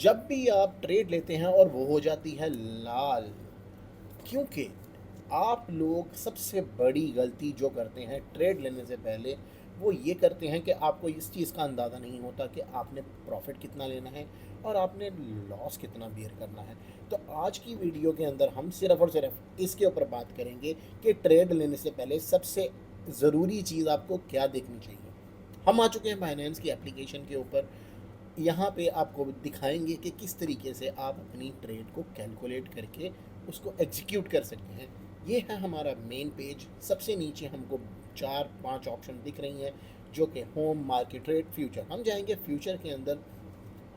जब भी आप ट्रेड लेते हैं और वो हो जाती है लाल, क्योंकि आप लोग सबसे बड़ी गलती जो करते हैं ट्रेड लेने से पहले, वो ये करते हैं कि आपको इस चीज़ का अंदाज़ा नहीं होता कि आपने प्रॉफिट कितना लेना है और आपने लॉस कितना बियर करना है। तो आज की वीडियो के अंदर हम सिर्फ़ और सिर्फ इसके ऊपर बात करेंगे कि ट्रेड लेने से पहले सबसे ज़रूरी चीज़ आपको क्या देखनी चाहिए। हम आ चुके हैं बाइनेंस की एप्लीकेशन के ऊपर। यहाँ पे आपको दिखाएंगे कि किस तरीके से आप अपनी ट्रेड को कैलकुलेट करके उसको एग्जीक्यूट कर सकते हैं। ये है हमारा मेन पेज। सबसे नीचे हमको 4-5 ऑप्शन दिख रही हैं, जो कि होम, मार्केट रेट, फ्यूचर। हम जाएंगे फ्यूचर के अंदर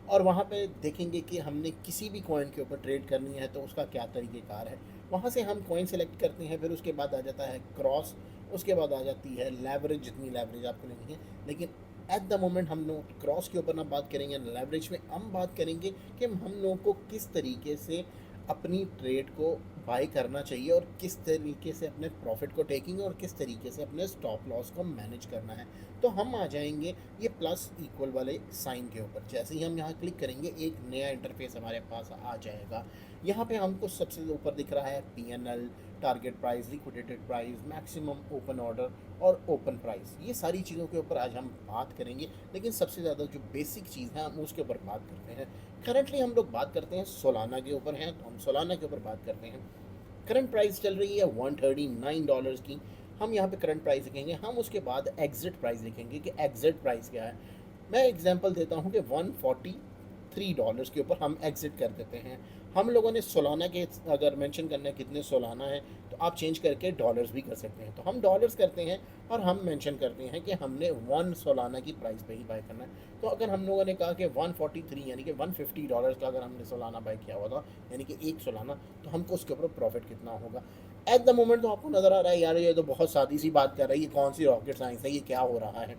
और वहाँ पे देखेंगे कि हमने किसी भी कॉइन के ऊपर ट्रेड करनी है तो उसका क्या तरीक़ेकार है। वहाँ से हम कॉइन सेलेक्ट करते हैं, फिर उसके बाद आ जाता है क्रॉस, उसके बाद आ जाती है लेवरेज, जितनी लेवरेज आपको लेनी है। लेकिन एट द मोमेंट हम लोग क्रॉस के ऊपर ना बात करेंगे, लेवरेज में हम बात करेंगे कि हम लोगों को किस तरीके से अपनी ट्रेड को बाय करना चाहिए और किस तरीके से अपने प्रॉफिट को टेकिंग और किस तरीके से अपने स्टॉप लॉस को मैनेज करना है। तो हम आ जाएंगे ये प्लस इक्वल वाले साइन के ऊपर। जैसे ही हम यहाँ क्लिक करेंगे एक नया इंटरफेस हमारे पास आ जाएगा। यहाँ पे हमको सबसे ऊपर दिख रहा है PNL, target price, liquidated price, maximum open order और ओपन प्राइस। ये सारी चीज़ों के ऊपर आज हम बात करेंगे, लेकिन सबसे ज़्यादा जो बेसिक चीज़ है हम उसके ऊपर बात करते हैं। करंटली हम लोग बात करते हैं सोलाना के ऊपर हैं, तो हम सोलाना के ऊपर बात करते हैं। करंट प्राइस चल रही है $139 की। हम यहाँ पे करंट प्राइस लिखेंगे, हम उसके बाद एग्जिट प्राइस लिखेंगे कि एग्जिट प्राइस क्या है। मैं एग्जांपल देता हूँ कि $143 के ऊपर हम एग्जिट कर देते हैं। हम लोगों ने सोलाना के अगर मेंशन करना है कितने सोलाना है, तो आप चेंज करके डॉलर्स भी कर सकते हैं। तो हम डॉलर्स करते हैं और हम मेंशन करते हैं कि हमने 1 सोलाना की प्राइस पे ही बाय करना है। तो अगर हम लोगों ने कहा कि 143 यानी कि $150 का अगर हमने सोलाना बाय किया हुआ था, यानी कि एक सोलाना, तो हमको उसके ऊपर प्रॉफिट कितना होगा। एट द मोमेंट तो आपको नज़र आ रहा है यार ये तो बहुत सादी सी बात कर रही है, ये कौन सी रॉकेट साइंस है, ये क्या हो रहा है।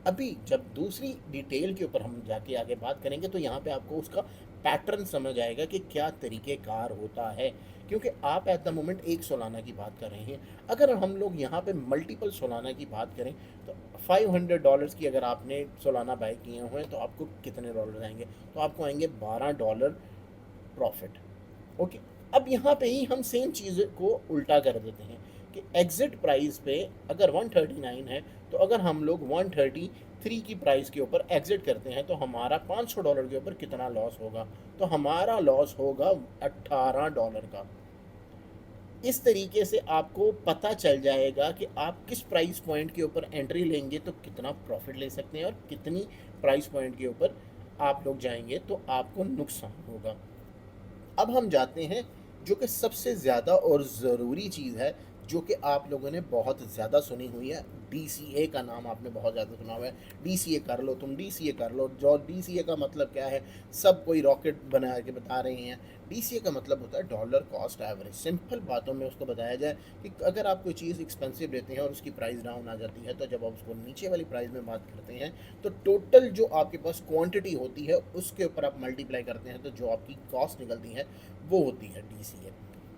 अभी जब दूसरी डिटेल के ऊपर हम जाके आगे बात करेंगे तो यहाँ पे आपको उसका पैटर्न समझ आएगा कि क्या तरीक़ेकार होता है, क्योंकि आप एट द मोमेंट एक सोलाना की बात कर रहे हैं। अगर हम लोग यहाँ पे मल्टीपल सोलाना की बात करें तो $500 की अगर आपने सोलाना बाय किए हुए हैं तो आपको कितने डॉलर आएंगे, तो आपको आएंगे $12 प्रॉफिट। ओके। अब यहाँ पे ही हम सेम चीज़ को उल्टा कर देते हैं कि एग्जिट प्राइस पे अगर 139 है, तो अगर हम लोग 133 की प्राइस के ऊपर एग्जिट करते हैं तो हमारा $500 के ऊपर कितना लॉस होगा, तो हमारा लॉस होगा $18 का। इस तरीके से आपको पता चल जाएगा कि आप किस प्राइस पॉइंट के ऊपर एंट्री लेंगे तो कितना प्रॉफिट ले सकते हैं और कितनी प्राइस पॉइंट के ऊपर आप लोग जाएंगे तो आपको नुकसान होगा। अब हम जाते हैं जो कि सबसे ज़्यादा और ज़रूरी चीज़ है, जो कि आप लोगों ने बहुत ज़्यादा सुनी हुई है। डीसीए का नाम आपने बहुत ज़्यादा सुना हुआ है। डीसीए कर लो, तुम डीसीए कर लो। जो डीसीए का मतलब क्या है, सब कोई रॉकेट बना के बता रहे हैं। डीसीए का मतलब होता है डॉलर कॉस्ट एवरेज। सिंपल बातों में उसको बताया जाए कि अगर आप कोई चीज़ एक्सपेंसिव लेते हैं और उसकी प्राइस डाउन आ जाती है, तो जब आप उसको नीचे वाली प्राइस में बात करते हैं तो टोटल जो आपके पास क्वांटिटी होती है उसके ऊपर आप मल्टीप्लाई करते हैं, तो जो आपकी कॉस्ट निकलती है वो होती है डीसीए।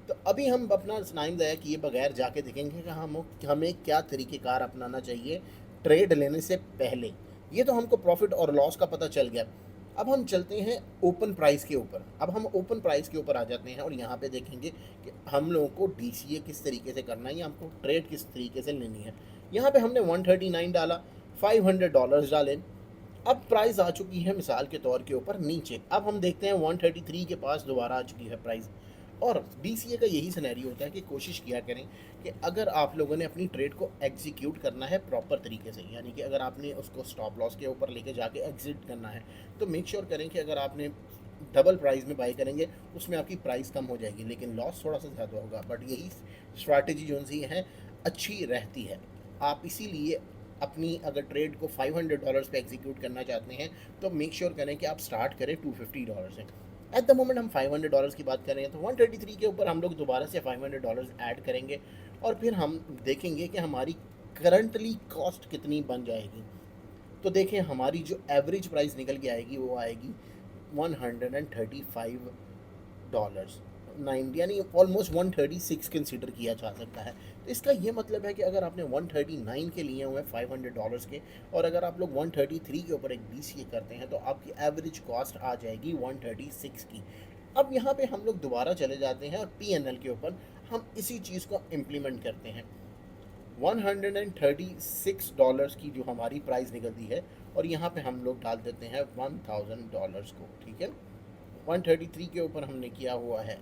तो अभी हम अपना स्नाइम ज़ाया किए बगैर जाके देखेंगे कि हमें क्या तरीक़ेकार अपनाना चाहिए ट्रेड लेने से पहले। ये तो हमको प्रॉफिट और लॉस का पता चल गया। अब हम चलते हैं ओपन प्राइस के ऊपर। अब हम ओपन प्राइस के ऊपर आ जाते हैं और यहाँ पे देखेंगे कि हम लोगों को डीसीए किस तरीके से करना है या हमको ट्रेड किस तरीके से लेनी है। यहाँ पे हमने 139 डाला, $500 डाले। अब प्राइस आ चुकी है मिसाल के तौर के ऊपर नीचे। अब हम देखते हैं 133 के पास दोबारा आ चुकी है प्राइस। और डीसीए का यही सिनेरियो होता है कि कोशिश किया करें कि अगर आप लोगों ने अपनी ट्रेड को एग्जीक्यूट करना है प्रॉपर तरीके से, यानी कि अगर आपने उसको स्टॉप लॉस के ऊपर लेके जाके एग्जिट करना है, तो मेक श्योर करें कि अगर आपने डबल प्राइस में बाई करेंगे उसमें आपकी प्राइस कम हो जाएगी, लेकिन लॉस थोड़ा सा ज़्यादा होगा। बट यही स्ट्रैटेजी जो सी है अच्छी रहती है। आप इसीलिए अपनी अगर ट्रेड को $500 पे एग्जीक्यूट करना चाहते हैं तो मेक श्योर करें कि आप स्टार्ट करें $250 से। एट द मोमेंट हम $500 की बात कर रहे हैं, तो 133 के ऊपर हम लोग दोबारा से $500 ऐड करेंगे और फिर हम देखेंगे कि हमारी करंटली कॉस्ट कितनी बन जाएगी। तो देखें हमारी जो एवरेज प्राइस निकल के आएगी वो आएगी $135। 190 यानी ऑलमोस्ट 136 कंसीडर किया जा सकता है। तो इसका ये मतलब है कि अगर आपने 139 के लिए हुए $500 के, और अगर आप लोग 133 के ऊपर एक BCA करते हैं तो आपकी एवरेज कॉस्ट आ जाएगी 136 की। अब यहाँ पे हम लोग दोबारा चले जाते हैं और P&L के ऊपर हम इसी चीज़ को इम्प्लीमेंट करते हैं। $136 की जो हमारी प्राइस निकलती है, और यहाँ पे हम लोग डाल देते हैं $1000 को, ठीक है। 133 के ऊपर हमने किया हुआ है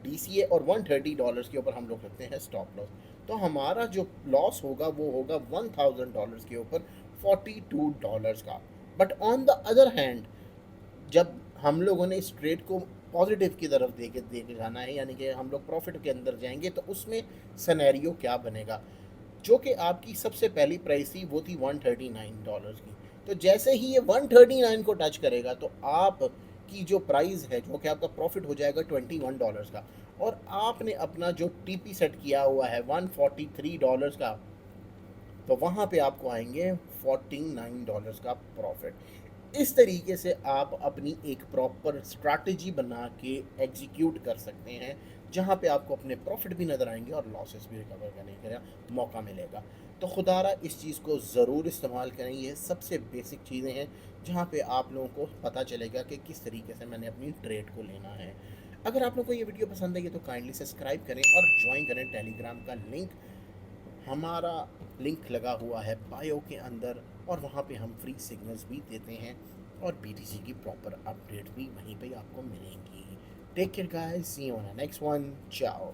DCA, और $130 के ऊपर हम लोग रखते हैं स्टॉप लॉस। तो हमारा जो लॉस होगा वो होगा $1000 के ऊपर $42 का। But on the other hand, जब हम लोगों ने इस ट्रेड को पॉजिटिव की तरफ देके जाना है, यानी कि हम लोग प्रॉफिट के अंदर जाएंगे, तो उसमें सिनेरियो क्या बनेगा, जो कि आपकी सबसे पहली प्राइस थी वो थी $139 की। तो जैसे ही ये 139 को टच करेगा तो आप की जो प्राइस है, जो कि आपका प्रॉफिट हो जाएगा $21 का, और आपने अपना जो TP सेट किया हुआ है $143 का, तो वहाँ पे आपको आएंगे $49 का प्रॉफिट। इस तरीके से आप अपनी एक प्रॉपर स्ट्रैटेजी बना के एग्जीक्यूट कर सकते हैं, जहाँ पे आपको अपने प्रॉफिट भी नज़र आएंगे और लॉसेस भी रिकवर करने का मौका मिलेगा। तो खुदारा इस चीज़ को ज़रूर इस्तेमाल करें। ये सबसे बेसिक चीज़ें हैं जहाँ पे आप लोगों को पता चलेगा कि किस तरीके से मैंने अपनी ट्रेड को लेना है। अगर आप लोगों को ये वीडियो पसंद आई तो काइंडली सब्सक्राइब करें और ज्वाइन करें टेलीग्राम का लिंक। हमारा लिंक लगा हुआ है बायो के अंदर, और वहाँ पे हम फ्री सिग्नल्स भी देते हैं, और BTC की प्रॉपर अपडेट भी वहीं पे आपको मिलेंगी। Take care guys, see you on the next one, चाओ।